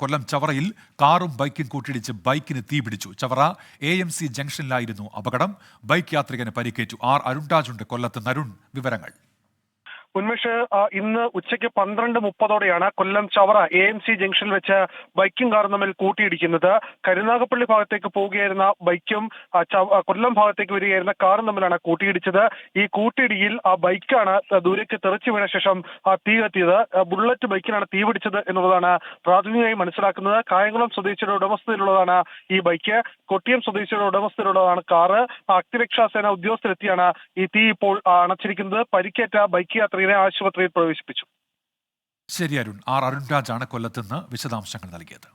കൊല്ലം ചവറയിൽ കാറും ബൈക്കും കൂട്ടിയിടിച്ച് ബൈക്കിന് തീപിടിച്ചു. ചവറ AMC ജംഗ്ഷനിലായിരുന്നു അപകടം. ബൈക്ക് യാത്രികന് പരിക്കേറ്റു. അരുൺരാജുണ്ട് കൊല്ലത്ത്. അരുൺ, വിവരങ്ങൾ. ഉന്മേഷ്, ഇന്ന് ഉച്ചയ്ക്ക് 12:30 കൊല്ലം ചവറ AMC ജംഗ്ഷനിൽ വെച്ച് ബൈക്കും കാറും തമ്മിൽ കൂട്ടിയിടിക്കുന്നത്. കരുനാഗപ്പള്ളി ഭാഗത്തേക്ക് പോവുകയായിരുന്ന ബൈക്കും കൊല്ലം ഭാഗത്തേക്ക് വരികയായിരുന്ന കാറും തമ്മിലാണ് കൂട്ടിയിടിച്ചത്. ഈ കൂട്ടിയിടിയിൽ ആ ബൈക്കാണ് ദൂരേക്ക് തെറിച്ചു വീണ ശേഷം തീ കത്തിയത്. ബുള്ളറ്റ് ബൈക്കിനാണ് തീ പിടിച്ചത് എന്നുള്ളതാണ് പ്രാഥമികമായി മനസ്സിലാക്കുന്നത്. കായംകുളം സ്വദേശിയുടെ ഉടമസ്ഥതയിലുള്ളതാണ് ഈ ബൈക്ക്. കൊട്ടിയം സ്വദേശിയുടെ ഉടമസ്ഥതയിലുള്ളതാണ് കാറ്. അഗ്നിരക്ഷാസേന ഉദ്യോഗസ്ഥരെത്തിയാണ് ഈ തീ ഇപ്പോൾ അണച്ചിരിക്കുന്നത്. പരിക്കേറ്റ ബൈക്ക് യാത്രികനെ ആശുപത്രിയിൽ പ്രവേശിപ്പിച്ചു. ശരി അരുൺ. അരുൺരാജാണ് കൊല്ലത്ത് നിന്ന് വിശദാംശങ്ങൾ നൽകിയത്.